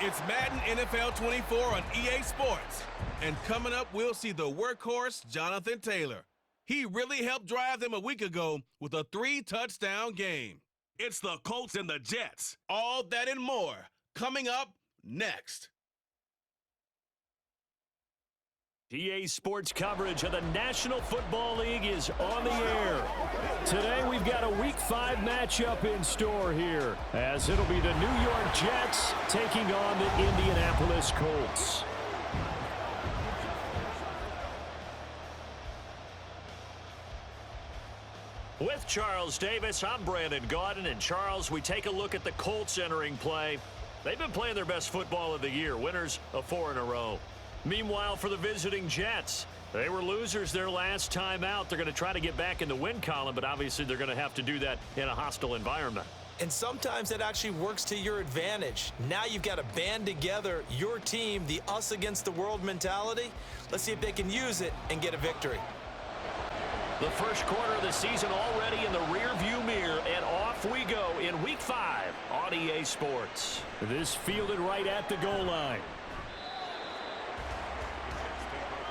It's Madden NFL 24 on EA Sports. And coming up, we'll see the workhorse, Jonathan Taylor. He really helped drive them a week ago with a 3-touchdown game. It's the Colts and the Jets. All that and more coming up next. EA Sports coverage of the National Football League is on the air. Today we've got a Week 5 matchup in store here, as it'll be the New York Jets taking on the Indianapolis Colts. With Charles Davis, I'm Brandon Gaudin, and Charles, we take a look at the Colts entering play. They've been playing their best football of the year, winners of 4 in a row. Meanwhile, for the visiting Jets, they were losers their last time out. They're going to try to get back in the win column, but obviously they're going to have to do that in a hostile environment. And sometimes it actually works to your advantage. Now you've got to band together your team, the us against the world mentality. Let's see if they can use it and get a victory. The first quarter of the season already in the rearview mirror, and off we go in Week 5 on EA Sports. This fielded right at the goal line.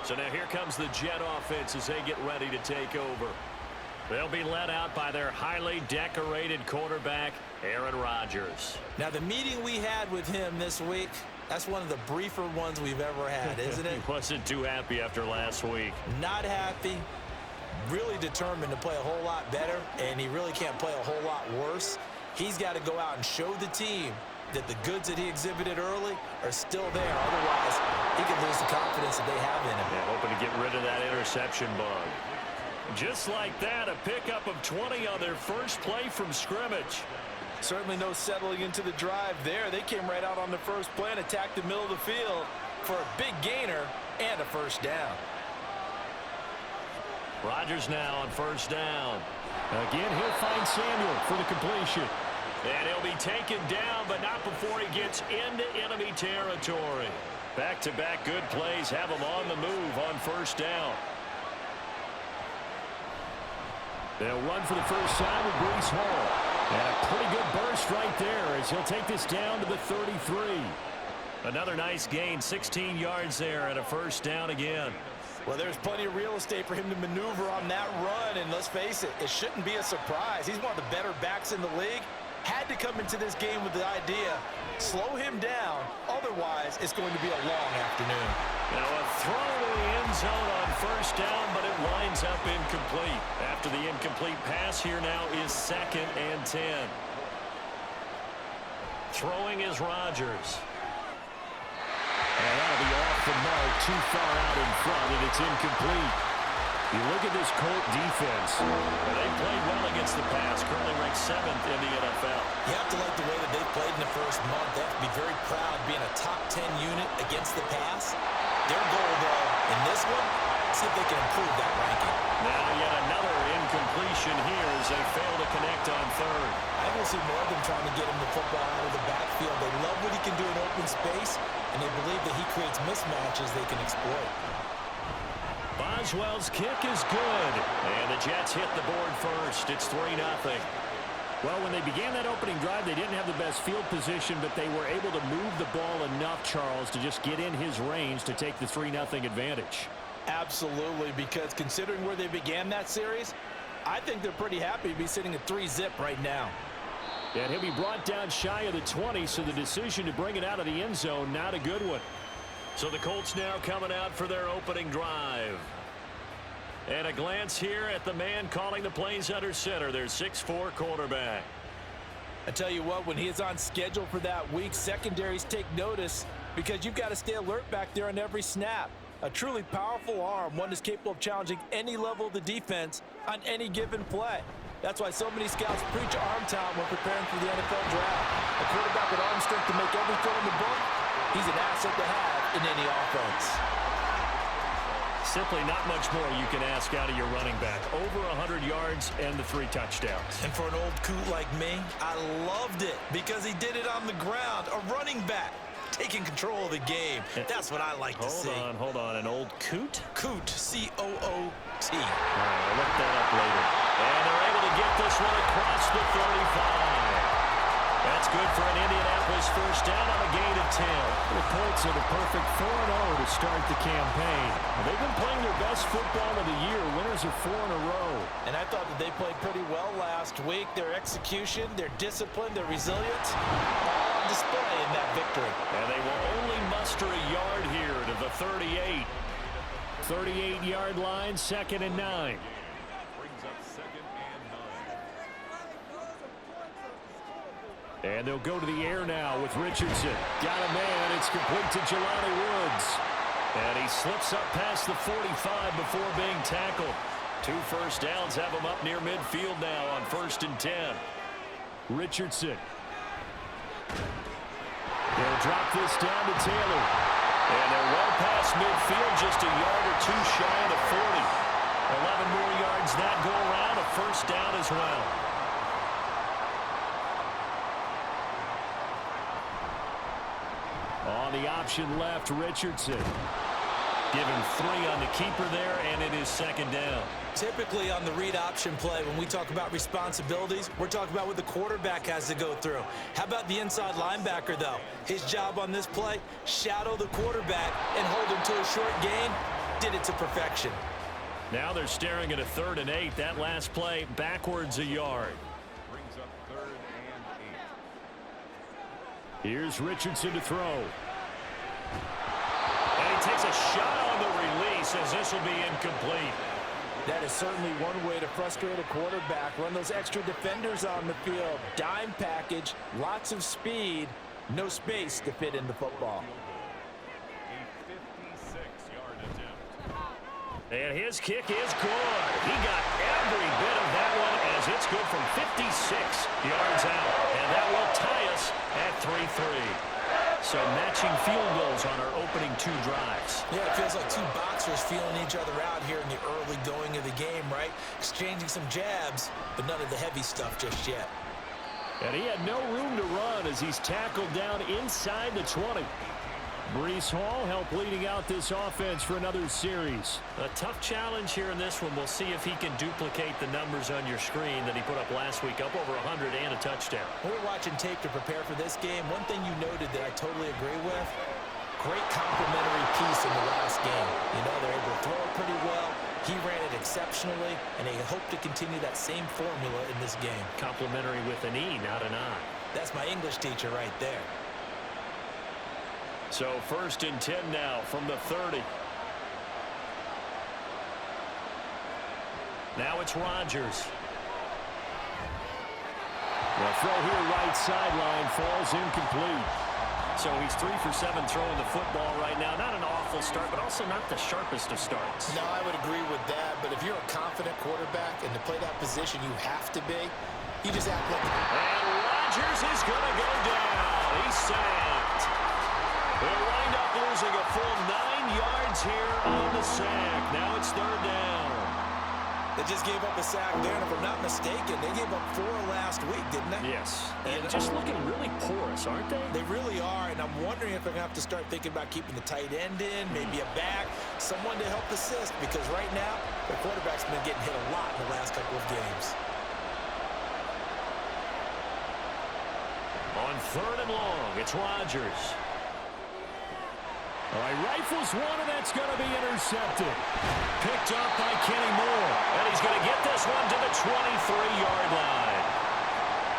So now here comes the Jet offense as they get ready to take over. They'll be led out by their highly decorated quarterback, Aaron Rodgers. Now the meeting we had with him this week, that's one of the briefer ones we've ever had, isn't it? He wasn't too happy after last week. Not happy. Really determined to play a whole lot better, and he really can't play a whole lot worse. He's got to go out and show the team that the goods that he exhibited early are still there. Otherwise, he could lose the confidence that they have in him. Yeah, hoping to get rid of that interception bug. Just like that, a pickup of 20 on their first play from scrimmage. Certainly no settling into the drive there. They came right out on the first play and attacked the middle of the field for a big gainer and a first down. Rodgers now on first down. Again, he'll find Samuel for the completion. And he'll be taken down, but not before he gets into enemy territory. Back-to-back good plays have him on the move on first down. They'll run for the first time with Breece Hall. And a pretty good burst right there as he'll take this down to the 33. Another nice gain, 16 yards there and a first down again. Well, there's plenty of real estate for him to maneuver on that run, and let's face it, it shouldn't be a surprise. He's one of the better backs in the league. Had to come into this game with the idea, slow him down, otherwise it's going to be a long afternoon. Now a throw to the end zone on first down, but it winds up incomplete. After the incomplete pass, here now is 2nd and 10. Throwing is Rodgers. And that'll be off the mark, too far out in front, and it's incomplete. You look at this Colt defense. They've played well against the pass, currently ranked 7th in the NFL. You have to like the way that they've played in the first month. They have to be very proud of being a top 10 unit against the pass. Their goal, though, in this one, see if they can improve that ranking. Now yet another incompletion here as they fail to connect on third. I will see more of them trying to get him the football out of the backfield. They love what he can do in open space, and they believe that he creates mismatches they can exploit. Boswell's kick is good, and the Jets hit the board first. It's 3-0. Well, when they began that opening drive, they didn't have the best field position, but they were able to move the ball enough, Charles, to just get in his range to take the 3-0 advantage. Absolutely, because considering where they began that series, I think they're pretty happy to be sitting at 3-zip right now. And he'll be brought down shy of the 20, so the decision to bring it out of the end zone, not a good one. So the Colts now coming out for their opening drive. And a glance here at the man calling the plays under center, their 6'4" quarterback. I tell you what, when he is on schedule for that week, secondaries take notice because you've got to stay alert back there on every snap. A truly powerful arm, one that's capable of challenging any level of the defense on any given play. That's why so many scouts preach arm talent when preparing for the NFL draft. A quarterback with arm strength to make every throw in the book, he's an asset to have in any offense. Simply not much more you can ask out of your running back. Over 100 yards and the 3 touchdowns. And for an old coot like me, I loved it because he did it on the ground. A running back taking control of the game. That's what I like to see. Hold on. An old coot? Coot, C-O-O-T. All right, I'll look that up later. And they're able to get this one across the 35. That's good for an Indianapolis first down on a gain of 10. The Colts are the perfect 4-0 to start the campaign. They've been playing their best football of the year. Winners are 4 in a row. And I thought that they played pretty well last week. Their execution, their discipline, their resilience, all on display in that victory. And they will only muster a yard here to the 38. 38-yard line, 2nd and 9. And they'll go to the air now with Richardson. Got a man. It's complete to Jelani Woods. And he slips up past the 45 before being tackled. 2 first downs have him up near midfield now on 1st and 10. Richardson. They'll drop this down to Taylor. And they're well past midfield, just a yard or 2 shy of the 40. 11 more yards that go around, a first down as well. On the option left, Richardson. Give him 3 on the keeper there, and it is 2nd down. Typically on the read option play, when we talk about responsibilities, we're talking about what the quarterback has to go through. How about the inside linebacker, though? His job on this play, shadow the quarterback and hold him to a short gain. Did it to perfection. Now they're staring at a 3rd and 8. That last play, backwards a yard. Brings up 3rd and 8. Here's Richardson to throw. And he takes a shot on the release as this will be incomplete. That is certainly one way to frustrate a quarterback. Run those extra defenders on the field. Dime package, lots of speed, no space to fit in the football. A 56-yard attempt. And his kick is good. He got every bit of that one as it's good from 56 yards out. And that will tie us at 3-3. So matching field goals on our opening 2 drives. Yeah, it feels like 2 boxers feeling each other out here in the early going of the game, right? Exchanging some jabs, but none of the heavy stuff just yet. And he had no room to run as he's tackled down inside the 20. Breece Hall helped leading out this offense for another series. A tough challenge here in this one. We'll see if he can duplicate the numbers on your screen that he put up last week, up over 100 and a touchdown. When we're watching tape to prepare for this game, one thing you noted that I totally agree with, great complementary piece in the last game. You know, they're able to throw it pretty well. He ran it exceptionally, and they hope to continue that same formula in this game. Complimentary with an E, not an I. That's my English teacher right there. So 1st and 10 now from the 30. Now it's Rodgers. The throw here right sideline falls incomplete. So he's 3 for 7 throwing the football right now. Not an awful start, but also not the sharpest of starts. No, I would agree with that, but if you're a confident quarterback and to play that position you have to be, you just act like... And Rodgers is going to go down. He's sacked. They'll wind up losing a full 9 yards here on the sack. Now it's 3rd down. They just gave up a sack there, and if I'm not mistaken, they gave up 4 last week, didn't they? Yes. And just looking really porous, aren't they? They really are, and I'm wondering if they're going to have to start thinking about keeping the tight end in, maybe a back, someone to help assist, because right now, the quarterback's been getting hit a lot in the last couple of games. On 3rd and long, it's Rodgers. All right, rifles one, and that's going to be intercepted. Picked up by Kenny Moore. And he's going to get this one to the 23-yard line.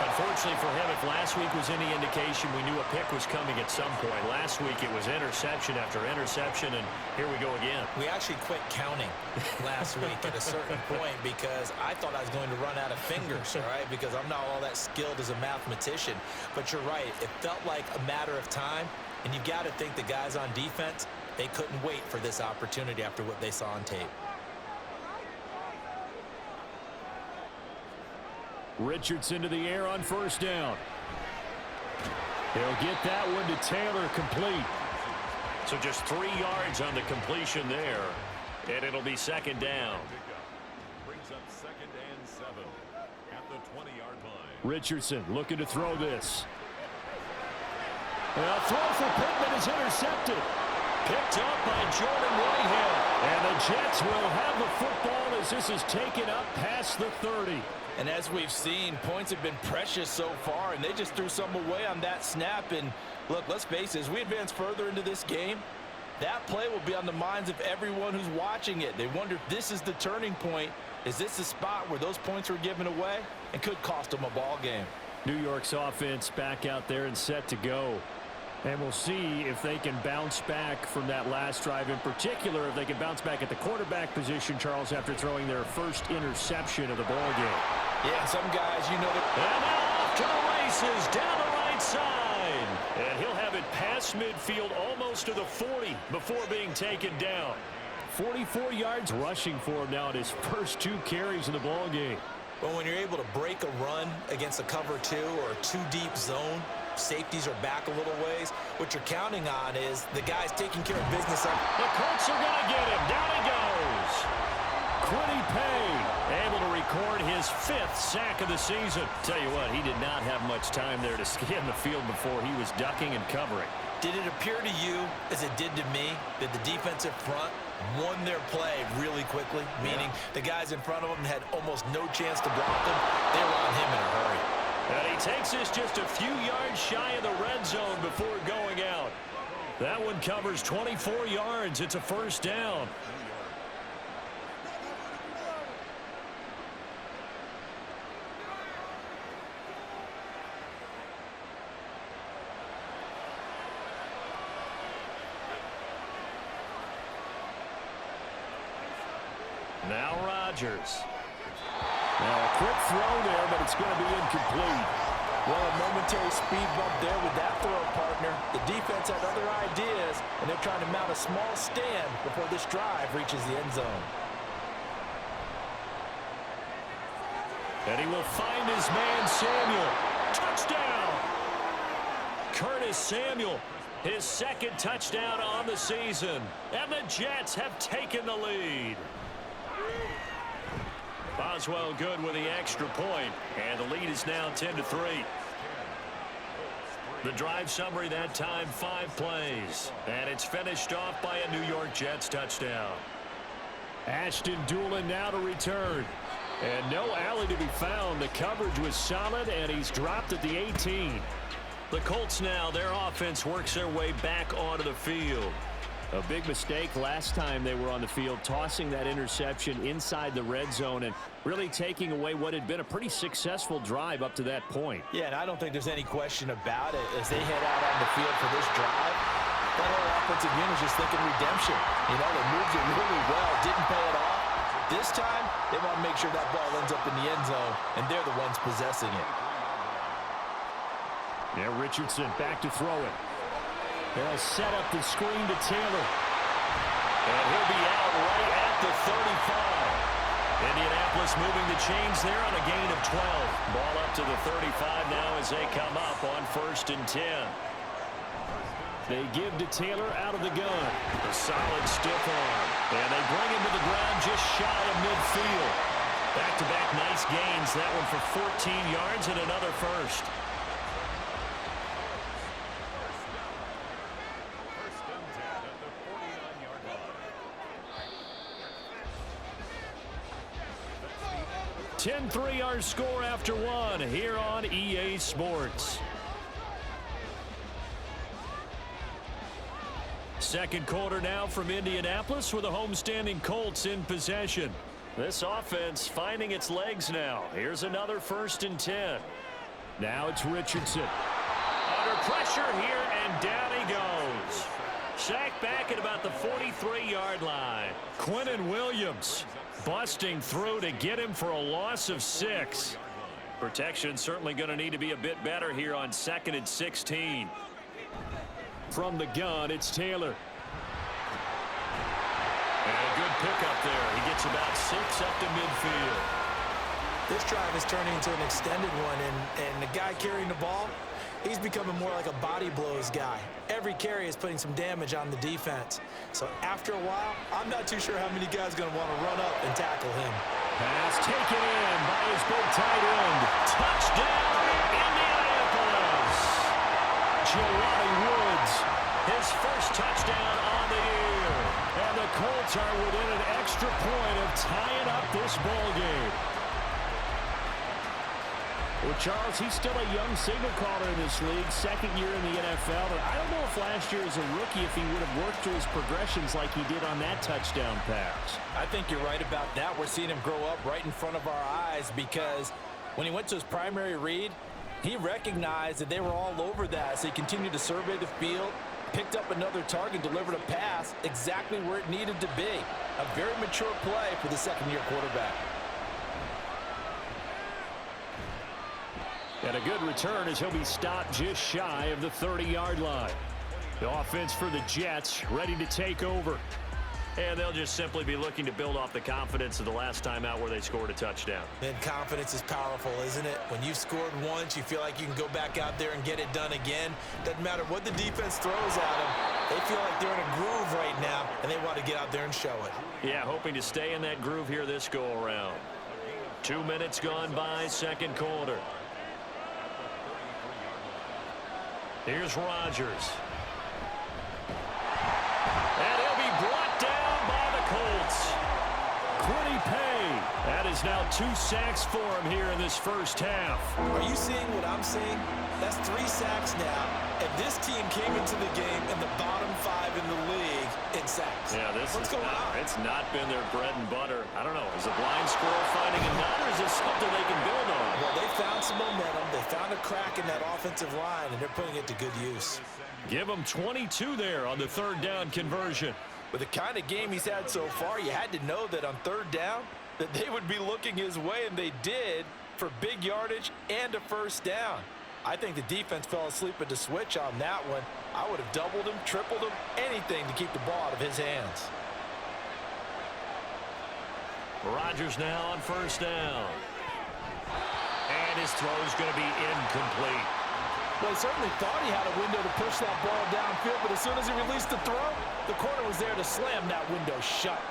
Unfortunately for him, if last week was any indication, we knew a pick was coming at some point. Last week it was interception after interception, and here we go again. We actually quit counting last week at a certain point because I thought I was going to run out of fingers, all right, because I'm not all that skilled as a mathematician. But you're right. It felt like a matter of time. And you've got to think the guys on defense, they couldn't wait for this opportunity after what they saw on tape. Richardson to the air on 1st down. They'll get that one to Taylor, complete. So just 3 yards on the completion there. And it'll be 2nd down. Brings up 2nd and 7 at the 20-yard line. Richardson looking to throw this. A throw for Pittman is intercepted. Picked up by Jordan Whitehead. And the Jets will have the football as this is taken up past the 30. And as we've seen, points have been precious so far, and they just threw some away on that snap. And look, let's face it, as we advance further into this game, that play will be on the minds of everyone who's watching it. They wonder if this is the turning point. Is this the spot where those points were given away and could cost them a ball game? New York's offense back out there and set to go. And we'll see if they can bounce back from that last drive. In particular, if they can bounce back at the quarterback position, Charles, after throwing their first interception of the ball game. Yeah, some guys, you know. And now off to the races down the right side. And he'll have it past midfield almost to the 40 before being taken down. 44 yards rushing for him now at his first 2 carries in the ball game. Well, when you're able to break a run against a cover 2 or a 2-deep zone, safeties are back a little ways. What you're counting on is the guys taking care of business. The Colts are going to get him. Down he goes. Quiddy Pay able to record his 5th sack of the season. Tell you what, he did not have much time there to scan the field before he was ducking and covering. Did it appear to you, as it did to me, that the defensive front won their play really quickly? Meaning the guys in front of them had almost no chance to block them. They were on him in a hurry. And he takes us just a few yards shy of the red zone before going out. That one covers 24 yards. It's a first down. Now Rodgers. Now a quick throw there, but it's going to be incomplete. Well, a momentary speed bump there with that throw, partner. The defense had other ideas, and they're trying to mount a small stand before this drive reaches the end zone. And he will find his man, Samuel. Touchdown! Curtis Samuel, his 2nd touchdown on the season. And the Jets have taken the lead. Boswell good with the extra point, and the lead is now 10-3. The drive summary that time, 5 plays, and it's finished off by a New York Jets touchdown. Ashton Doolin now to return. And no alley to be found. The coverage was solid, and he's dropped at the 18. The Colts now, their offense works their way back onto the field. A big mistake last time they were on the field, tossing that interception inside the red zone and really taking away what had been a pretty successful drive up to that point. Yeah, and I don't think there's any question about it as they head out on the field for this drive. That whole offensive unit is just thinking redemption. You know, they moved it really well, didn't pay it off. This time, they want to make sure that ball ends up in the end zone, and they're the ones possessing it. Yeah, Richardson back to throw it. They'll set up the screen to Taylor. And he'll be out right at the 35. Indianapolis moving the chains there on a gain of 12. Ball up to the 35 now as they come up on 1st and 10. They give to Taylor out of the gun. A solid stiff arm. And they bring him to the ground just shy of midfield. Back-to-back nice gains. That one for 14 yards and another first. $10-3 our score after 1 here on EA Sports. Second quarter now from Indianapolis with the homestanding Colts in possession. This offense finding its legs now. Here's another 1st and 10. Now it's Richardson. Under pressure here, and down he goes. Sacked back at about the 43-yard line. Quinnen Williams busting through to get him for a loss of 6. Protection certainly going to need to be a bit better here on 2nd and 16. From the gun, it's Taylor. And a good pickup there. He gets about 6 up to midfield. This drive is turning into an extended one, and the guy carrying the ball, he's becoming more like a body blows guy. Every carry is putting some damage on the defense. So after a while, I'm not too sure how many guys are going to want to run up and tackle him. Pass taken in by his big tight end. Touchdown, Indianapolis. Jelani Woods. His first touchdown on the year. And the Colts are within an extra point of tying up this ball game. Well, Charles, he's still a young signal caller in this league, second year in the NFL. But I don't know if last year as a rookie, if he would have worked through his progressions like he did on that touchdown pass. I think you're right about that. We're seeing him grow up right in front of our eyes because when he went to his primary read, he recognized that they were all over that. So he continued to survey the field, picked up another target, delivered a pass exactly where it needed to be. A very mature play for the second-year quarterback. And a good return as he'll be stopped just shy of the 30-yard line. The offense for the Jets ready to take over. And they'll just simply be looking to build off the confidence of the last time out where they scored a touchdown. And confidence is powerful, isn't it? When you've scored once, you feel like you can go back out there and get it done again. Doesn't matter what the defense throws at them. They feel like they're in a groove right now, and they want to get out there and show it. Yeah, hoping to stay in that groove here this go-around. 2 minutes gone by, second quarter. Here's Rodgers. And he'll be brought down by the Colts. Quiddy Pay. That is now 2 sacks for him here in this first half. Are you seeing what I'm seeing? That's 3 sacks now. And this team came into the game in the bottom 5 in the league in sacks. Yeah, What's going on? It's not been their bread and butter. I don't know. Is a blind squirrel finding a nut, or is this something they can build on? Well, they found some momentum. They found a crack in that offensive line, and they're putting it to good use. Give him 22 there on the third down conversion. With the kind of game he's had so far, you had to know that on third down that they would be looking his way, and they did for big yardage and a first down. I think the defense fell asleep at the switch on that one. I would have doubled him, tripled him, anything to keep the ball out of his hands. Rodgers now on first down. And his throw is going to be incomplete. Well, he certainly thought he had a window to push that ball downfield, but as soon as he released the throw, the corner was there to slam that window shut.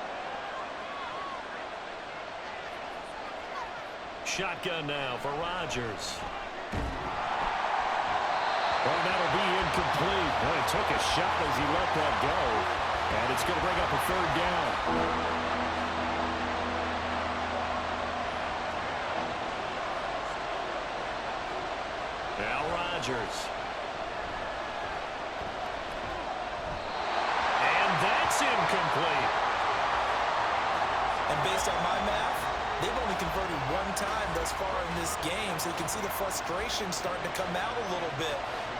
Shotgun now for Rodgers. Well, that'll be incomplete. Well, he took a shot as he let that go. And it's going to bring up a third down. Now Rodgers. And that's incomplete. And based on my math, they've only converted one time thus far in this game, so you can see the frustration starting to come out a little bit.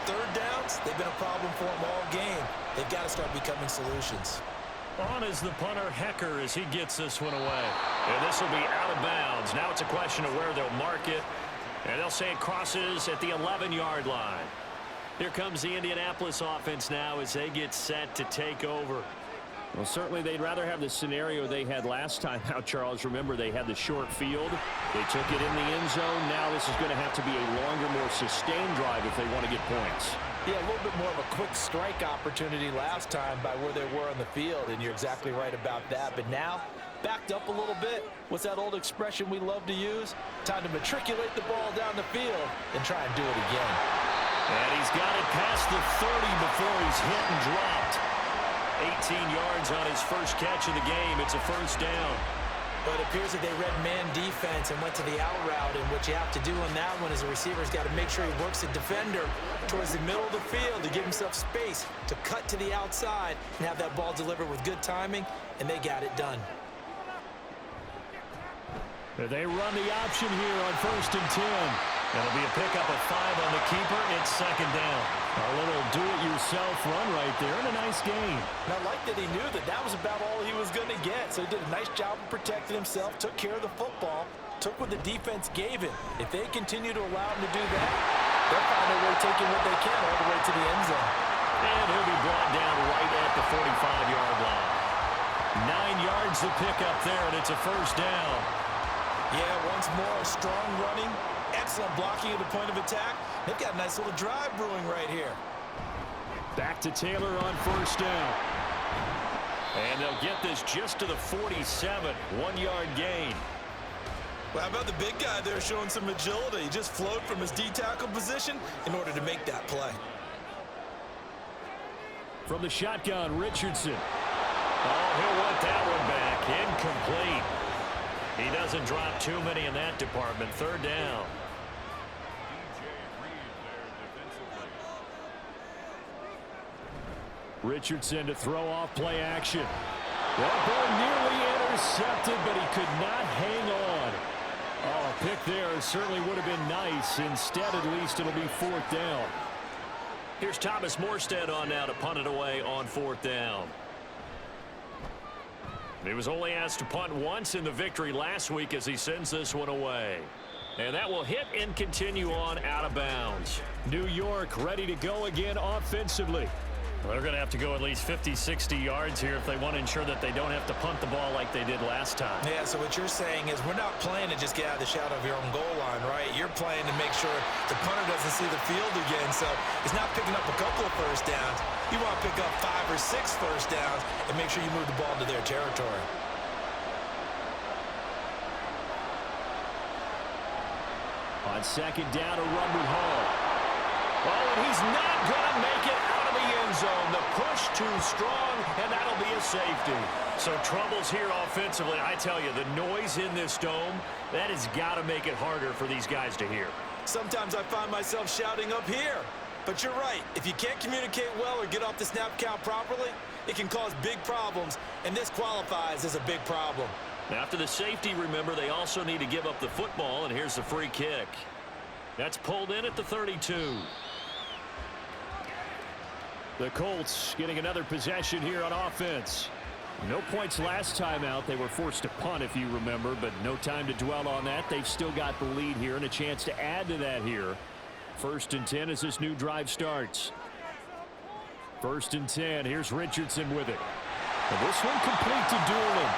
Third downs, they've been a problem for them all game. They've got to start becoming solutions. On is the punter, Hecker, as he gets this one away. And this will be out of bounds. Now it's a question of where they'll mark it. And they'll say it crosses at the 11-yard line. Here comes the Indianapolis offense now as they get set to take over. Well, certainly they'd rather have the scenario they had last time out, Charles. Remember, they had the short field. They took it in the end zone. Now this is going to have to be a longer, more sustained drive if they want to get points. Yeah, a little bit more of a quick strike opportunity last time by where they were on the field, and you're exactly right about that. But now, backed up a little bit. What's that old expression we love to use? Time to matriculate the ball down the field and try and do it again. And he's got it past the 30 before he's hit and dropped. 18 yards on his first catch of the game. It's a first down. But it appears that they read man defense and went to the out route, and what you have to do on that one is the receiver's got to make sure he works the defender towards the middle of the field to give himself space to cut to the outside and have that ball delivered with good timing, and they got it done. They run the option here on 1st and 10. It'll be a pickup of 5 on the keeper. It's second down. A little do-it-yourself run right there and a nice gain. And I like that he knew that that was about all he was going to get. So he did a nice job of protecting himself, took care of the football, took what the defense gave him. If they continue to allow him to do that, they'll find a way taking what they can all the way to the end zone. And he'll be brought down right at the 45-yard line. 9 yards to pick up there, and it's a first down. Yeah, once more, strong running, excellent blocking at the point of attack. They've got a nice little drive brewing right here. Back to Taylor on 1st down. And they'll get this just to the 47, 1-yard gain. Well, how about the big guy there showing some agility? He just flowed from his D-tackle position in order to make that play. From the shotgun, Richardson. Oh, he'll want that one back. Incomplete. He doesn't drop too many in that department. Third down. Richardson to throw off play action. That ball nearly intercepted, but he could not hang on. Oh, a pick there certainly would have been nice. Instead, at least, it'll be 4th down. Here's Thomas Morstead on now to punt it away on 4th down. He was only asked to punt once in the victory last week as he sends this one away. And that will hit and continue on out of bounds. New York ready to go again offensively. Well, they're going to have to go at least 50, 60 yards here if they want to ensure that they don't have to punt the ball like they did last time. Yeah, so what you're saying is we're not playing to just get out of the shadow of your own goal line, right? You're playing to make sure the punter doesn't see the field again. So it's not picking up a couple of first downs. You want to pick up 5 or 6 first downs and make sure you move the ball into their territory. On 2nd down, a run with Hall. Oh, and he's not going to make it out of the end zone. The push too strong, and that'll be a safety. So troubles here offensively. I tell you, the noise in this dome, that has got to make it harder for these guys to hear. Sometimes I find myself shouting up here. But you're right. If you can't communicate well or get off the snap count properly, it can cause big problems, and this qualifies as a big problem. After the safety, remember, they also need to give up the football, and here's the free kick. That's pulled in at the 32. The Colts getting another possession here on offense. No points last time out. They were forced to punt, if you remember, but no time to dwell on that. They've still got the lead here and a chance to add to that here. 1st and 10 as this new drive starts. 1st and 10. Here's Richardson with it. And this one complete to Doolin.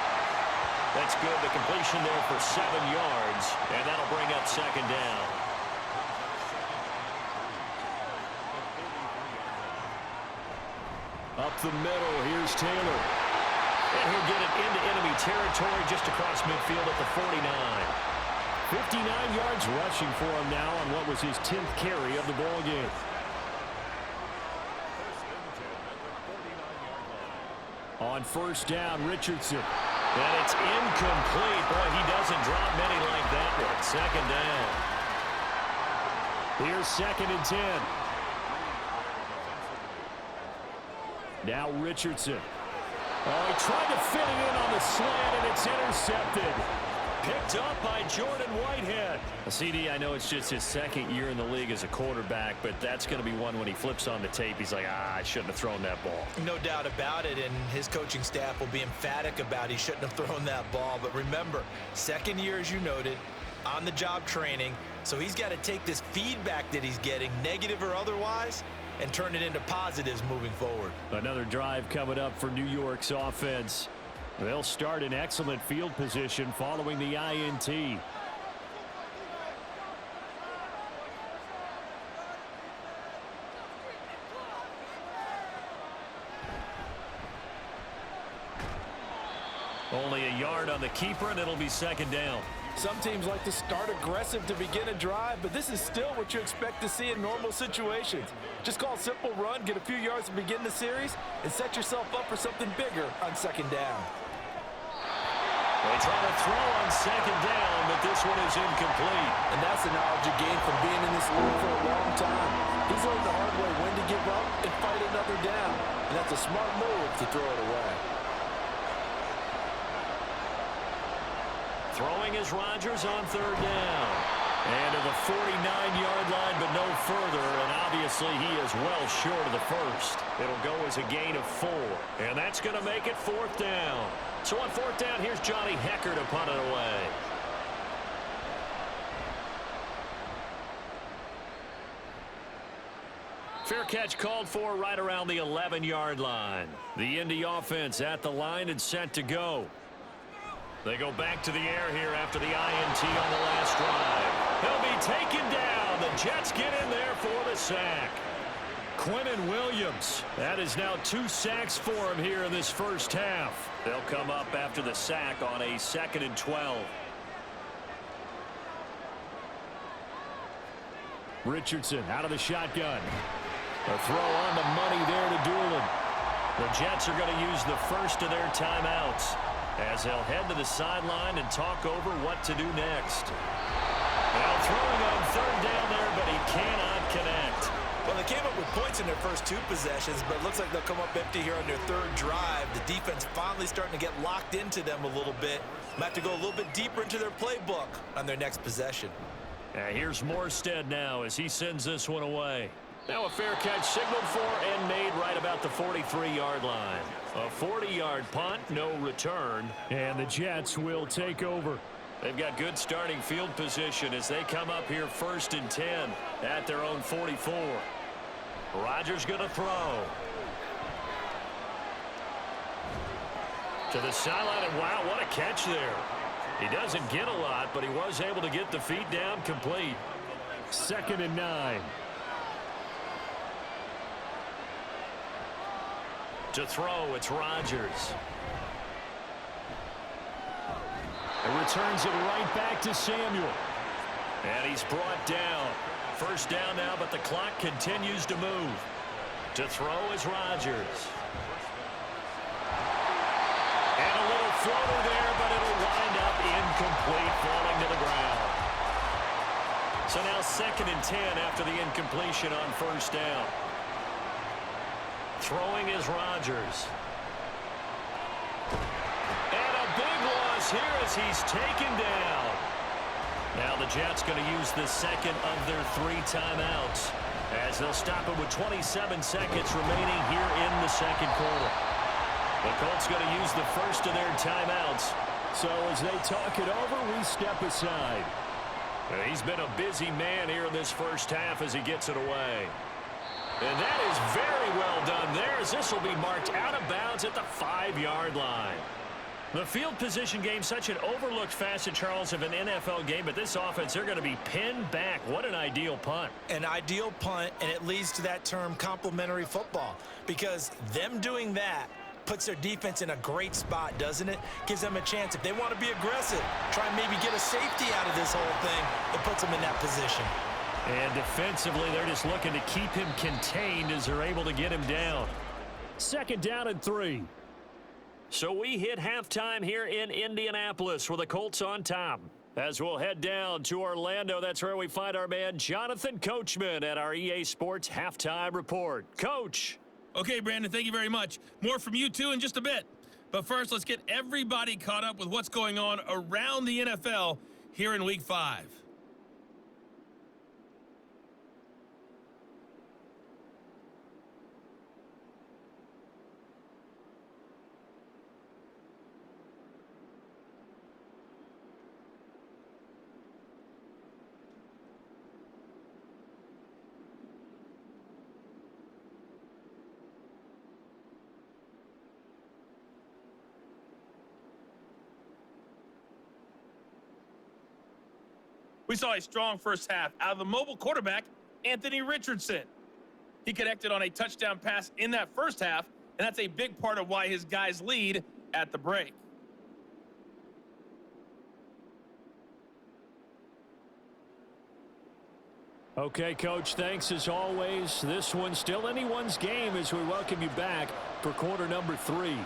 That's good. The completion there for 7 yards, and that'll bring up 2nd down. Up the middle, here's Taylor. And he'll get it into enemy territory just across midfield at the 49. 59 yards rushing for him now on what was his 10th carry of the ball game. On 1st down, Richardson. And it's incomplete. Boy, he doesn't drop many like that one. 2nd down. Here's 2nd and 10. Now Richardson. Oh, he tried to fit it in on the slant, and it's intercepted. Picked up by Jordan Whitehead. CD, I know it's just his 2nd year in the league as a quarterback, but that's going to be one when he flips on the tape. He's like, I shouldn't have thrown that ball. No doubt about it, and his coaching staff will be emphatic about he shouldn't have thrown that ball. But remember, 2nd year, as you noted, on-the-job training, so he's got to take this feedback that he's getting, negative or otherwise, and turn it into positives moving forward. Another drive coming up for New York's offense. They'll start in excellent field position following the INT. Only a yard on the keeper, and it'll be 2nd down. Some teams like to start aggressive to begin a drive, but this is still what you expect to see in normal situations. Just call a simple run, get a few yards to begin the series, and set yourself up for something bigger on 2nd down. They try to throw on 2nd down, but this one is incomplete. And that's the knowledge you gain from being in this league for a long time. He's learned the hard way when to give up and fight another down. And that's a smart move to throw it away. Throwing is Rodgers on 3rd down. And to the 49-yard line, but no further. And obviously he is well short of the 1st. It'll go as a gain of 4. And that's going to make it 4th down. So on 4th down, here's Johnny Hecker to punt it away. Fair catch called for right around the 11-yard line. The Indy offense at the line and set to go. They go back to the air here after the INT on the last drive. He'll be taken down. The Jets get in there for the sack. Quinnen Williams. That is now 2 sacks for him here in this 1st half. They'll come up after the sack on a 2nd and 12. Richardson out of the shotgun. A throw on the money there to Doolin. The Jets are going to use the first of their timeouts as they'll head to the sideline and talk over what to do next. Now throwing on 3rd down there, but he cannot connect. Well, they came up with points in their first 2 possessions, but it looks like they'll come up empty here on their 3rd drive. The defense finally starting to get locked into them a little bit. Might have to go a little bit deeper into their playbook on their next possession. Here's Morstead now as he sends this one away. Now a fair catch signaled for and made right about the 43-yard line. A 40-yard punt, no return. And the Jets will take over. They've got good starting field position as they come up here 1st and 10 at their own 44. Rodgers going to throw. To the sideline, and wow, what a catch there. He doesn't get a lot, but he was able to get the feet down complete. 2nd and 9. To throw, it's Rodgers. And returns it right back to Samuel. And he's brought down. 1st down now, but the clock continues to move. To throw is Rodgers. And a little floater there, but it'll wind up incomplete, falling to the ground. So now 2nd and 10 after the incompletion on 1st down. Throwing is Rodgers. And a big loss here as he's taken down. Now the Jets going to use the 2nd of their 3 timeouts as they'll stop it with 27 seconds remaining here in the 2nd quarter. The Colts going to use the 1st of their timeouts. So as they talk it over, we step aside. He's been a busy man here in this 1st half as he gets it away. And that is very well done there as this will be marked out of bounds at the 5-yard line. The field position game, such an overlooked facet, Charles, of an NFL game, but this offense, they're going to be pinned back. What an ideal punt. An ideal punt, and it leads to that term complementary football, because them doing that puts their defense in a great spot, doesn't it? Gives them a chance. If they want to be aggressive, try and maybe get a safety out of this whole thing, it puts them in that position. And defensively, they're just looking to keep him contained as they're able to get him down. 2nd down and 3. So we hit halftime here in Indianapolis with the Colts on top. As we'll head down to Orlando, that's where we find our man Jonathan Coachman at our EA Sports Halftime Report. Coach. Okay, Brandon, thank you very much. More from you, too, in just a bit. But first, let's get everybody caught up with what's going on around the NFL here in Week 5. We saw a strong 1st half out of the mobile quarterback, Anthony Richardson. He connected on a touchdown pass in that 1st half, and that's a big part of why his guys lead at the break. Okay, Coach, thanks as always. This one's still anyone's game as we welcome you back for quarter number 3.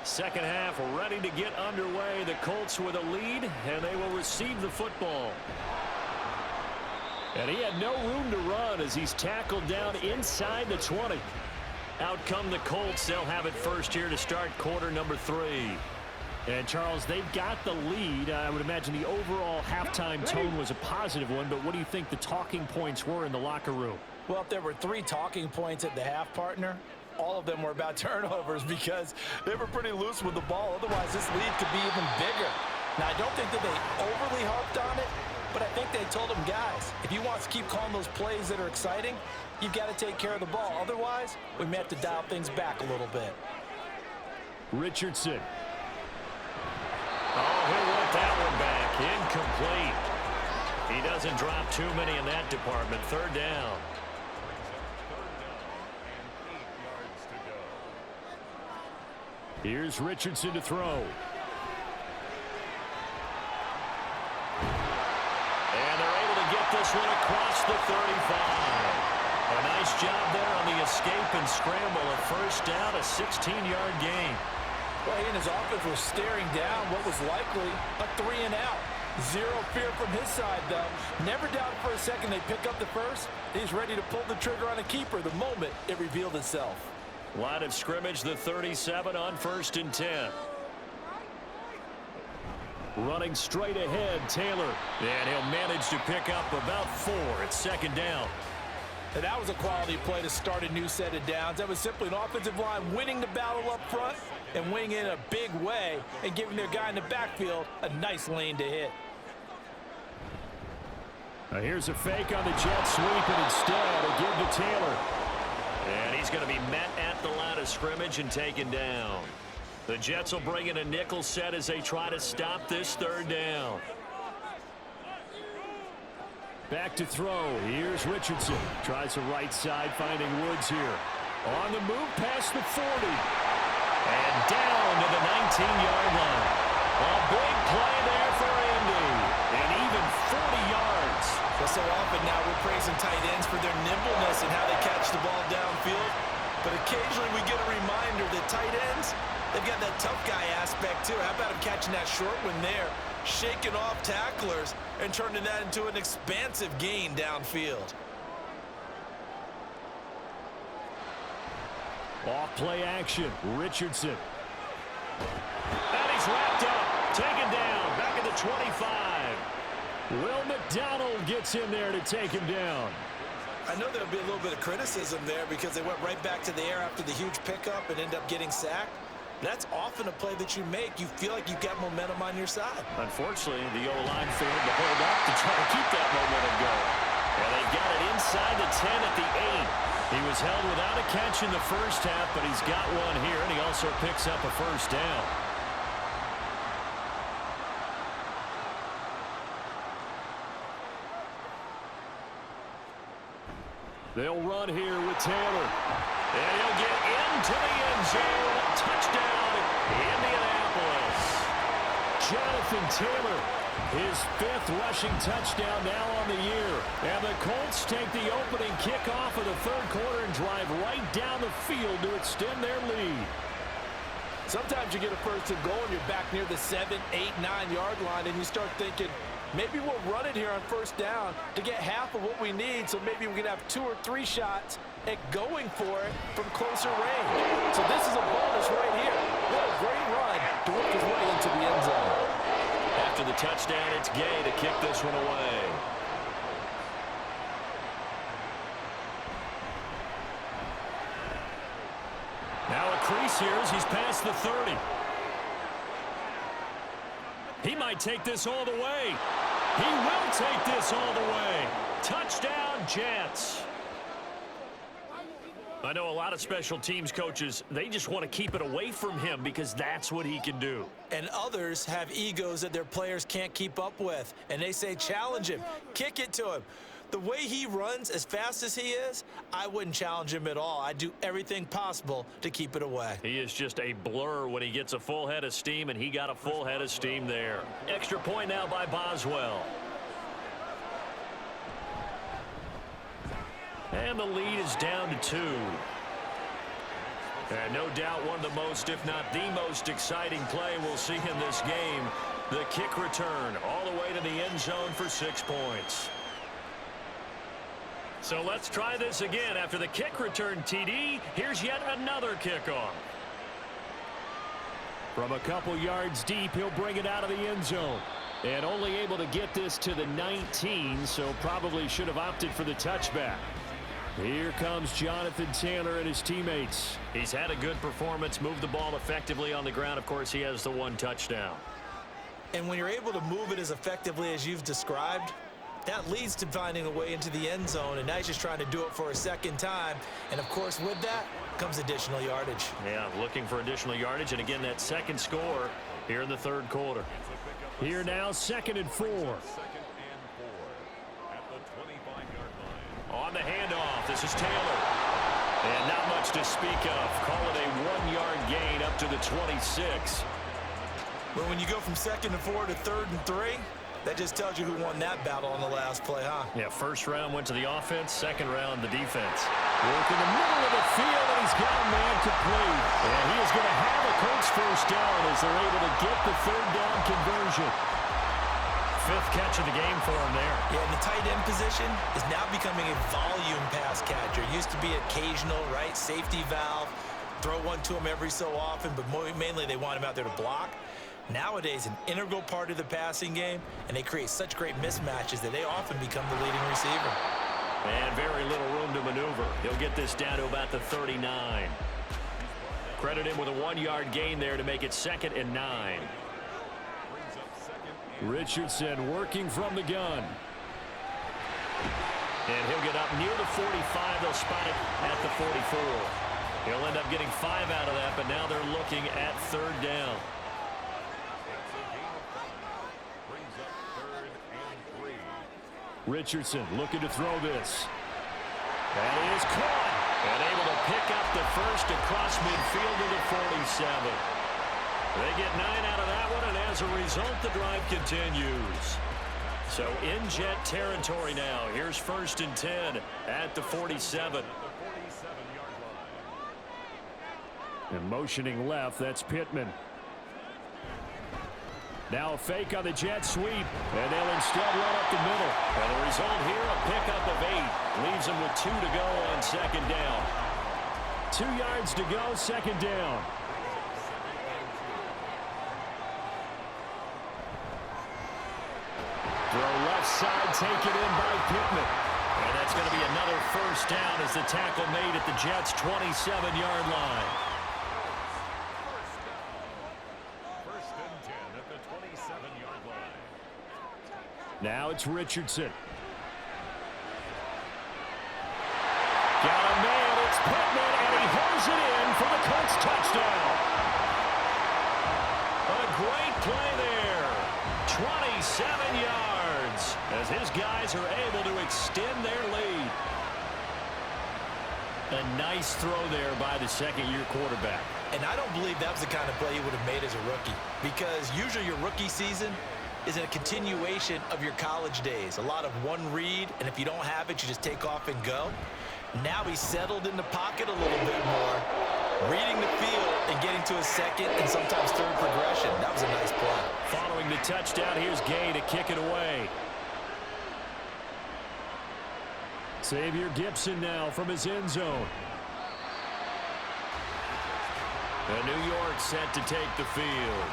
2nd half ready to get underway. The Colts with a lead, and they will receive the football. And he had no room to run as he's tackled down inside the 20. Out come the Colts. They'll have it first here to start quarter number 3. And, Charles, they've got the lead. I would imagine the overall halftime tone was a positive one, but what do you think the talking points were in the locker room? Well, if there were 3 talking points at the half, partner, all of them were about turnovers because they were pretty loose with the ball. Otherwise, this lead could be even bigger. Now, I don't think that they overly harped on it, but I think they told them, guys, if you want to keep calling those plays that are exciting, you've got to take care of the ball. Otherwise, we may have to dial things back a little bit. Richardson. Oh, he'll want that one back. Incomplete. He doesn't drop too many in that department. 3rd down. Here's Richardson to throw. And they're able to get this one across the 35. A nice job there on the escape and scramble. A 1st down, a 16-yard gain. Well, he and his offense was staring down what was likely a 3-and-out. Zero fear from his side, though. Never doubted for a second they pick up the first. He's ready to pull the trigger on a keeper the moment it revealed itself. Line of scrimmage, the 37 on 1st and 10. Running straight ahead, Taylor. And he'll manage to pick up about 4. It's 2nd down. And that was a quality play to start a new set of downs. That was simply an offensive line winning the battle up front and winning in a big way and giving their guy in the backfield a nice lane to hit. Now here's a fake on the jet sweep, and instead a give to Taylor. And he's going to be met at the line of scrimmage and taken down. The Jets will bring in a nickel set as they try to stop this 3rd down. Back to throw. Here's Richardson. Tries the right side, finding Woods here. On the move past the 40. And down to the 19-yard line. A big play there for Indy. And even 40 yards. Well, so often now we're praising tight ends for their nimbleness and how they catch the ball downfield. But occasionally we get a reminder that tight ends, they've got that tough guy aspect too. How about him catching that short one there, shaking off tacklers, and turning that into an expansive gain downfield. Off play action. Richardson. And he's wrapped up. Taken down. Back at the 25. Will McDonald gets in there to take him down. I know there'll be a little bit of criticism there because they went right back to the air after the huge pickup and end up getting sacked. That's often a play that you make. You feel like you've got momentum on your side. Unfortunately, the O-line failed to hold up to try to keep that momentum going. And they got it inside the 10 at the 8. He was held without a catch in the first half, but he's got one here, and he also picks up a 1st down. They'll run here with Taylor. And he'll get into the end zone. Touchdown, Indianapolis. Jonathan Taylor, his 5th rushing touchdown now on the year. And the Colts take the opening kickoff of the 3rd quarter and drive right down the field to extend their lead. Sometimes you get a 1st and goal and you're back near the 7, 8, 9-yard line and you start thinking, maybe we'll run it here on 1st down to get half of what we need, so maybe we can have 2 or 3 shots at going for it from closer range. So this is a bonus right here. What a great run to work his way into the end zone. After the touchdown, it's Gay to kick this one away. Now a crease here as he's past the 30. He might take this all the way. He will take this all the way. Touchdown, Jets. I know a lot of special teams coaches, they just want to keep it away from him because that's what he can do. And others have egos that their players can't keep up with. And they say, challenge him, kick it to him. The way he runs as fast as he is, I wouldn't challenge him at all. I'd do everything possible to keep it away. He is just a blur when he gets a full head of steam, and he got a full head of steam there. Extra point now by Boswell. And the lead is down to 2. And no doubt one of the most, if not the most exciting play we'll see in this game. The kick return all the way to the end zone for 6 points. So let's try this again. After the kick return TD, here's yet another kickoff. From a couple yards deep, he'll bring it out of the end zone. And only able to get this to the 19, so probably should have opted for the touchback. Here comes Jonathan Taylor and his teammates. He's had a good performance, moved the ball effectively on the ground. Of course, he has the 1 touchdown. And when you're able to move it as effectively as you've described, that leads to finding a way into the end zone, and now he's just trying to do it for a 2nd time. And, of course, with that comes additional yardage. Yeah, looking for additional yardage, and again, that 2nd score here in the 3rd quarter. Here now, 2nd and 4. On the handoff, this is Taylor. And not much to speak of. Call it a 1-yard gain up to the 26. But when you go from 2nd and 4 to 3rd and 3, that just tells you who won that battle on the last play, huh? Yeah, 1st round went to the offense, 2nd round the defense. Work in the middle of the field, and he's got a man complete. And he is going to have a Colts 1st down as they're able to get the 3rd down conversion. fifth catch of the game for him there. Yeah, and the tight end position is now becoming a volume pass catcher. It used to be occasional, right? Safety valve, throw one to him every so often, but mainly they want him out there to block. Nowadays, an integral part of the passing game, and they create such great mismatches that they often become the leading receiver. And very little room to maneuver. He'll get this down to about the 39. Credit him with a 1-yard gain there to make it 2nd and 9. Richardson working from the gun. And he'll get up near the 45. They'll spot it at the 44. He'll end up getting 5 out of that, but now they're looking at 3rd down. Richardson looking to throw this. That is caught. And able to pick up the first across midfield to the 47. They get 9 out of that one, and as a result, the drive continues. So in jet territory now. Here's 1st and 10 at the 47. And motioning left, that's Pittman. Now a fake on the jet sweep, and they'll instead run up the middle. And the result here, a pickup of 8. Leaves them with 2 to go on 2nd down. 2 yards to go, 2nd down. Throw left side, taken in by Pittman. And that's going to be another 1st down as the tackle made at the Jets' 27-yard line. Now it's Richardson. Got a man, it's Pittman, and he holds it in for the Colts touchdown. A great play there. 27 yards as his guys are able to extend their lead. A nice throw there by the 2nd-year quarterback. And I don't believe that was the kind of play he would have made as a rookie, because usually your rookie season is a continuation of your college days. A lot of one read, and if you don't have it, you just take off and go. Now he's settled in the pocket a little bit more, reading the field and getting to his 2nd and sometimes 3rd progression. That was a nice play. Following the touchdown, here's Gay to kick it away. Xavier Gibson now from his end zone. And New York set to take the field.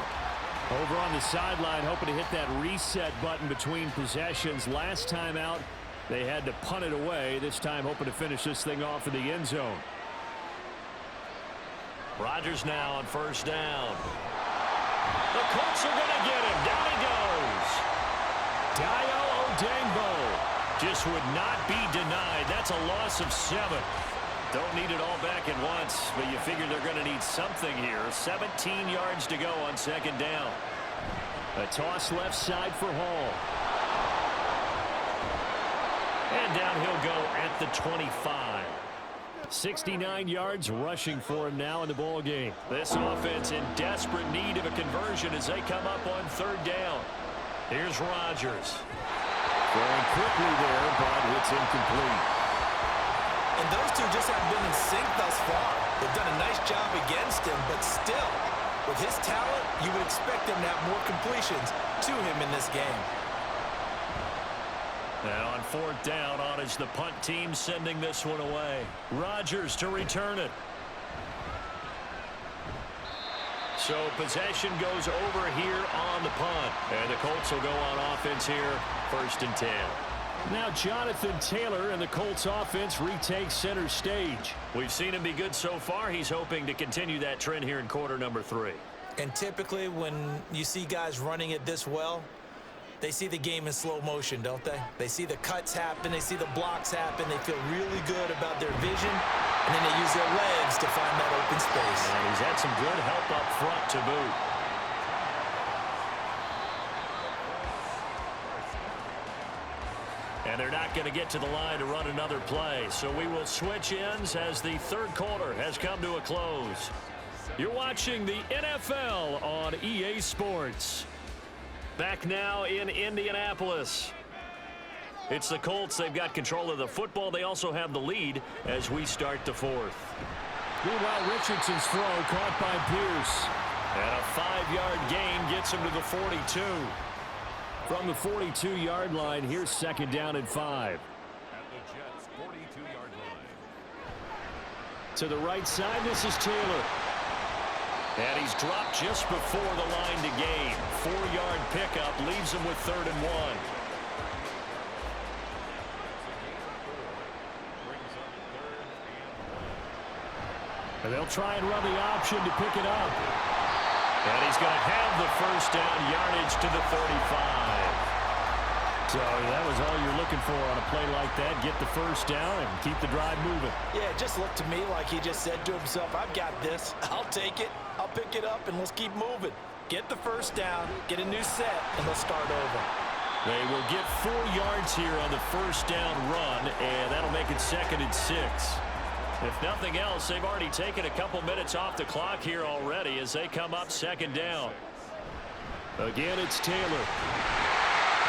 Over on the sideline, hoping to hit that reset button between possessions. Last time out, they had to punt it away. This time, hoping to finish this thing off in the end zone. Rodgers now on 1st down. The Colts are going to get him. Down he goes. Dayo Odeyingbo just would not be denied. That's a loss of 7. Don't need it all back at once, but you figure they're going to need something here. 17 yards to go on 2nd down. A toss left side for Hall. And down he'll go at the 25. 69 yards rushing for him now in the ball game. This offense in desperate need of a conversion as they come up on 3rd down. Here's Rodgers. Going quickly there, but it's incomplete. And those two just haven't been in sync thus far. They've done a nice job against him, but still, with his talent, you would expect him to have more completions to him in this game. And on 4th down, on is the punt team sending this one away. Rodgers to return it. So possession goes over here on the punt. And the Colts will go on offense here, 1st and 10. Now Jonathan Taylor and the Colts offense retakes center stage. We've seen him be good so far. He's hoping to continue that trend here in quarter number 3. And typically when you see guys running it this well, they see the game in slow motion, don't they? They see the cuts happen, they see the blocks happen, they feel really good about their vision, and then they use their legs to find that open space. And he's had some good help up front to boot. And they're not going to get to the line to run another play. So we will switch ends as the 3rd quarter has come to a close. You're watching the NFL on EA Sports. Back now in Indianapolis. It's the Colts. They've got control of the football. They also have the lead as we start the 4th. Meanwhile, Richardson's throw caught by Pierce. And a 5-yard gain gets him to the 42. From the 42-yard line, here's second down and 5. At the Jets' 42-yard line. To the right side, this is Taylor. And he's dropped just before the line to gain. 4-yard pickup leaves him with 3rd and 1. And they'll try and run the option to pick it up. And he's going to have the first down, yardage to the 35. So that was all you're looking for on a play like that. Get the first down and keep the drive moving. Yeah, it just looked to me like he just said to himself, I've got this. I'll take it. I'll pick it up, and let's keep moving. Get the first down, get a new set, and let's start over. They will get 4 yards here on the first down run, and that'll make it 2nd and 6. If nothing else, they've already taken a couple minutes off the clock here already as they come up 2nd down. Again, it's Taylor.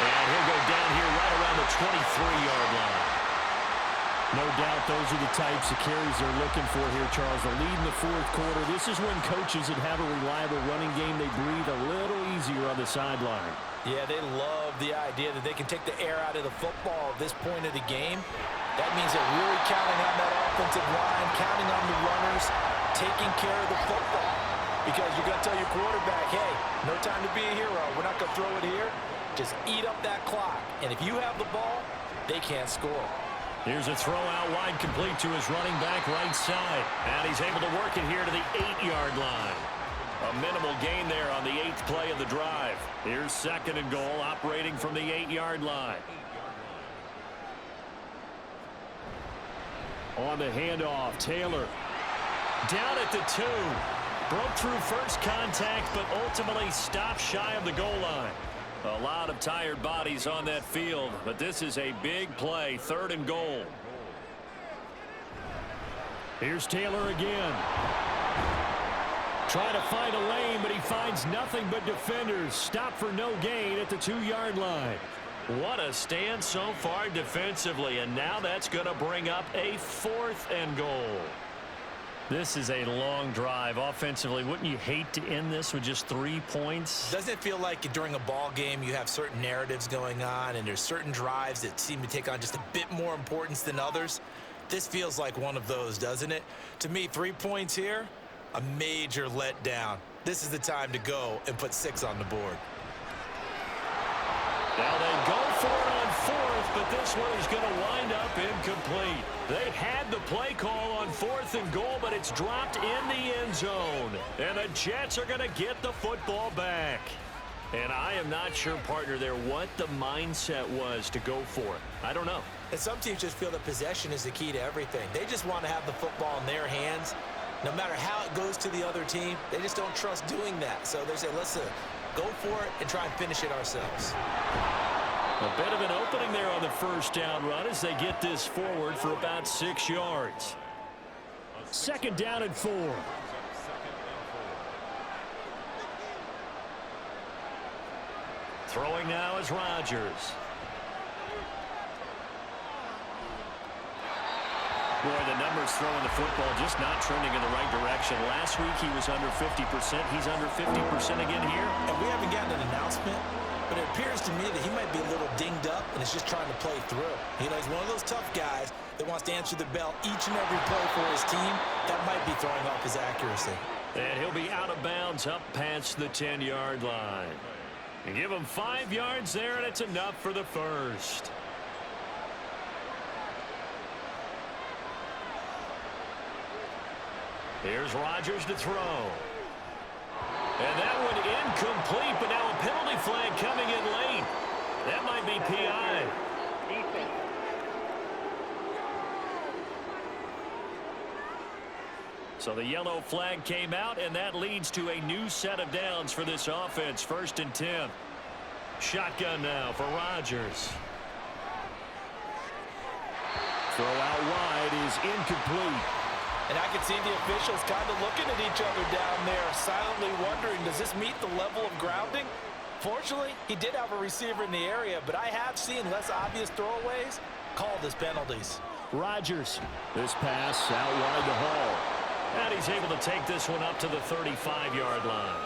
And he'll go down here right around the 23-yard line. No doubt those are the types of carries they're looking for here, Charles. The lead in the 4th quarter. This is when coaches that have a reliable running game, they breathe a little easier on the sideline. Yeah, they love the idea that they can take the air out of the football at this point of the game. That means they're really counting on that offensive line, counting on the runners, taking care of the football. Because you're going to tell your quarterback, hey, no time to be a hero. We're not going to throw it here. Just eat up that clock. And if you have the ball, they can't score. Here's a throw out wide, complete to his running back right side. And he's able to work it here to the 8-yard line. A minimal gain there on the 8th play of the drive. Here's 2nd and goal, operating from the 8-yard line. On the handoff, Taylor. Down at the 2. Broke through first contact, but ultimately stopped shy of the goal line. A lot of tired bodies on that field, but this is a big play, 3rd and goal. Here's Taylor again. Trying to find a lane, but he finds nothing but defenders. Stop for no gain at the 2-yard line. What a stand so far defensively, and now that's going to bring up a 4th and goal. This is a long drive. Offensively, wouldn't you hate to end this with just 3 points? Doesn't it feel like during a ball game you have certain narratives going on and there's certain drives that seem to take on just a bit more importance than others? This feels like one of those, doesn't it? To me, 3 points here, a major letdown. This is the time to go and put 6 on the board. Now they go for it on 4th, but this one is going to wind up incomplete. They had the play call on 4th and goal, but it's dropped in the end zone. And the Jets are going to get the football back. And I am not sure, partner, there what the mindset was to go for it. I don't know. And some teams just feel that possession is the key to everything. They just want to have the football in their hands. No matter how it goes to the other team, they just don't trust doing that. So they say, listen, go for it and try and finish it ourselves. A bit of an opening there on the first down run as they get this forward for about 6 yards. 2nd down and 4. Throwing now is Rodgers. Boy, the numbers throwing the football just not trending in the right direction. Last week he was under 50%. He's under 50% again here. And we haven't gotten an announcement, but it appears to me that he might be a little dinged up and is just trying to play through. You know, he's one of those tough guys that wants to answer the bell each and every play for his team. That might be throwing off his accuracy. And he'll be out of bounds up past the 10-yard line. And give him 5 yards there, and it's enough for the first. Here's Rodgers to throw. And that one incomplete, but now a penalty flag coming in late. That might be PI. So the yellow flag came out, and that leads to a new set of downs for this offense. 1st and 10. Shotgun now for Rodgers. Throw out wide is incomplete. And I can see the officials kind of looking at each other down there, silently wondering, does this meet the level of grounding? Fortunately, he did have a receiver in the area, but I have seen less obvious throwaways called as penalties. Rodgers. This pass out wide to Hall. And he's able to take this one up to the 35-yard line.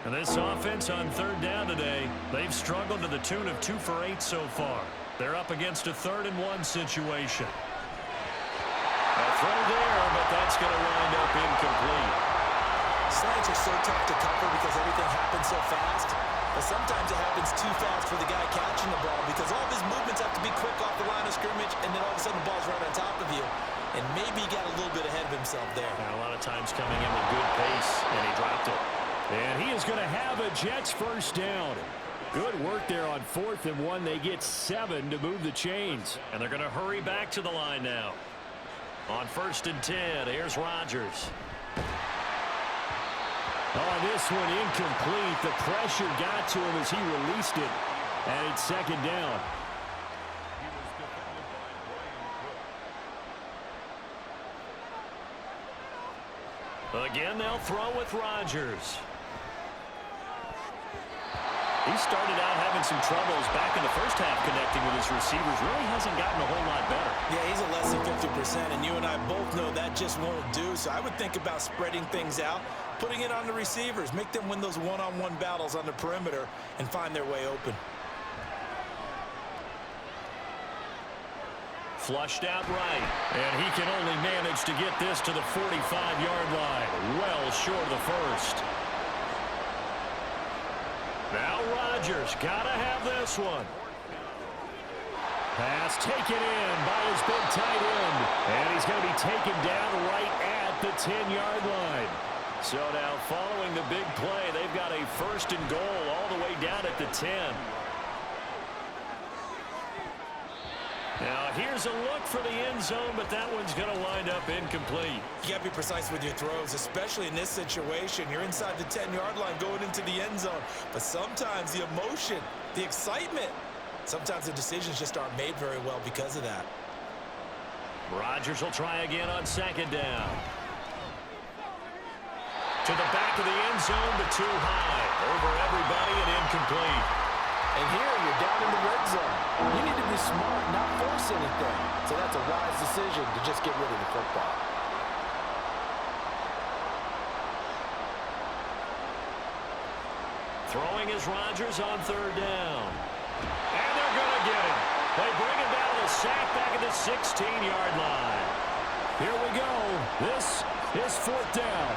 And this offense on third down today, they've struggled to the tune of 2 for 8 so far. They're up against a 3rd and 1 situation. A throw there, but that's going to wind up incomplete. Slants are so tough to cover because everything happens so fast. But sometimes it happens too fast for the guy catching the ball because all of his movements have to be quick off the line of scrimmage, and then all of a sudden the ball's right on top of you. And maybe he got a little bit ahead of himself there. And a lot of times coming in with good pace, and he dropped it. And he is going to have a Jets first down. Good work there on 4th and 1. They get 7 to move the chains. And they're going to hurry back to the line now. On 1st and 10, here's Rodgers. Oh, this one incomplete. The pressure got to him as he released it. And it's 2nd down. Again, they'll throw with Rodgers. He started out having some troubles back in the first half connecting with his receivers. Really hasn't gotten a whole lot better. Yeah, he's at less than 50%, and you and I both know that just won't do. So I would think about spreading things out, putting it on the receivers, make them win those one-on-one battles on the perimeter and find their way open. Flushed out right, and he can only manage to get this to the 45-yard line, well short of the first. Now Rodgers got to have this one. Pass taken in by his big tight end, and he's going to be taken down right at the 10-yard line. So now following the big play, they've got a 1st and goal all the way down at the 10. Now, here's a look for the end zone, but that one's going to wind up incomplete. You got to be precise with your throws, especially in this situation. You're inside the 10-yard line going into the end zone. But sometimes the emotion, the excitement, sometimes the decisions just aren't made very well because of that. Rodgers will try again on 2nd down. To the back of the end zone, but too high. Over everybody and incomplete. And here you're down in the red zone. You need to be smart, not force anything. So that's a wise decision to just get rid of the football. Throwing is Rodgers on 3rd down. And they're going to get him. They bring him down to the sack back at the 16-yard line. Here we go. This is 4th down.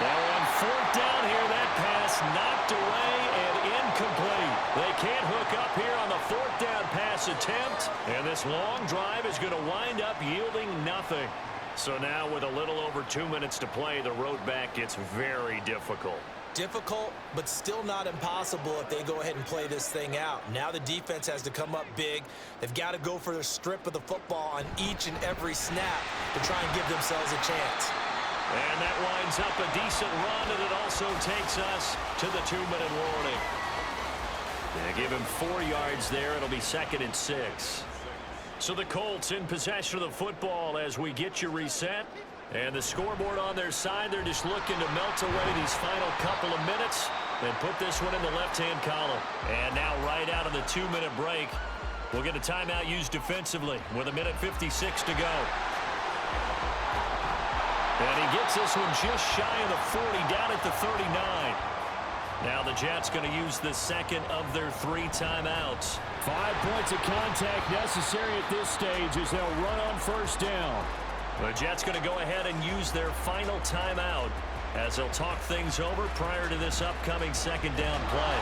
Now on 4th down here, that pass knocked away and incomplete. They can't hook up here on the 4th down pass attempt. And this long drive is going to wind up yielding nothing. So now with a little over 2 minutes to play, the road back gets very difficult. Difficult, but still not impossible if they go ahead and play this thing out. Now the defense has to come up big. They've got to go for the strip of the football on each and every snap to try and give themselves a chance. And that winds up a decent run, and it also takes us to the 2-minute warning. They give him 4 yards there. It'll be 2nd and 6. So the Colts in possession of the football as we get you reset. And the scoreboard on their side, they're just looking to melt away these final couple of minutes and put this one in the left-hand column. And now right out of the 2-minute break, we'll get a timeout used defensively with 1:56 to go. And he gets this one just shy of the 40, down at the 39. Now the Jets going to use the 2nd of their 3 timeouts. 5 points of contact necessary at this stage as they'll run on 1st down. The Jets going to go ahead and use their final timeout as they'll talk things over prior to this upcoming 2nd down play.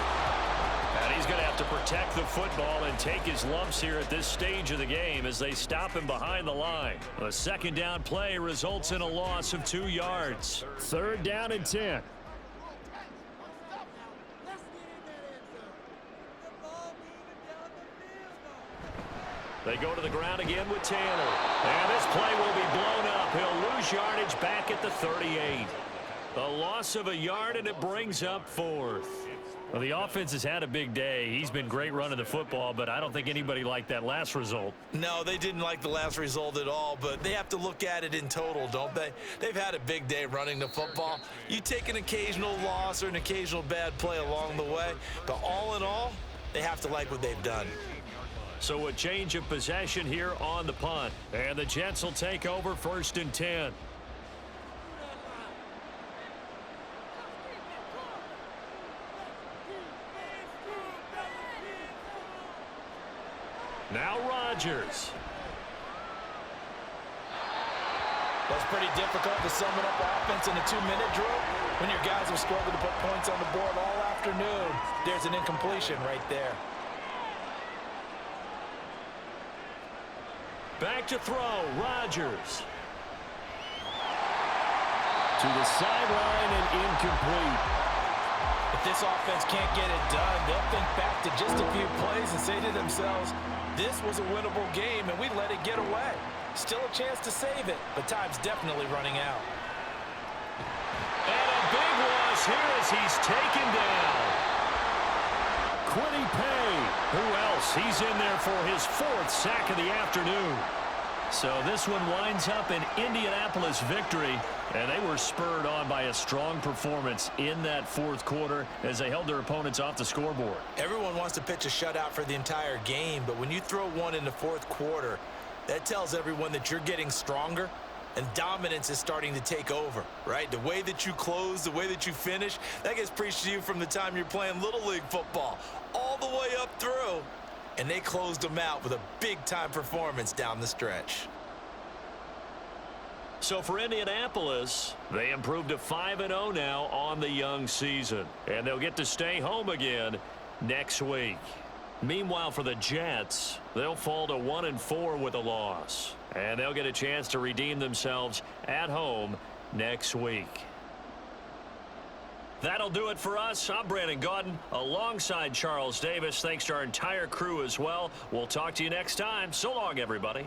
And he's going to have to protect the football and take his lumps here at this stage of the game as they stop him behind the line. The 2nd down play results in a loss of 2 yards. 3rd down and 10. They go to the ground again with Taylor. And this play will be blown up. He'll lose yardage back at the 38. A loss of a yard, and it brings up 4th. Well, the offense has had a big day. He's been great running the football, but I don't think anybody liked that last result. No, they didn't like the last result at all, but they have to look at it in total, don't they? They've had a big day running the football. You take an occasional loss or an occasional bad play along the way, but all in all, they have to like what they've done. So a change of possession here on the punt. And the Jets will take over 1st and 10. Rodgers. That's pretty difficult to sum it up offense in a 2-minute drill when your guys have struggled to put points on the board all afternoon. There's an incompletion right there. Back to throw, Rodgers. To the sideline and incomplete. If this offense can't get it done, they'll think back to just a few plays and say to themselves, this was a winnable game and we let it get away. Still a chance to save it, but time's definitely running out. And a big loss here as he's taken down. Quiddy Pay. Who else? He's in there for his 4th sack of the afternoon. So this one winds up an Indianapolis victory, and they were spurred on by a strong performance in that 4th quarter as they held their opponents off the scoreboard. Everyone wants to pitch a shutout for the entire game, but when you throw one in the 4th quarter, that tells everyone that you're getting stronger and dominance is starting to take over, right? The way that you close, the way that you finish, that gets preached to you from the time you're playing Little League football all the way up through. And they closed them out with a big-time performance down the stretch. So for Indianapolis, they improved to 5-0 now on the young season. And they'll get to stay home again next week. Meanwhile, for the Jets, they'll fall to 1-4 with a loss. And they'll get a chance to redeem themselves at home next week. That'll do it for us. I'm Brandon Gaudin alongside Charles Davis. Thanks to our entire crew as well. We'll talk to you next time. So long, everybody.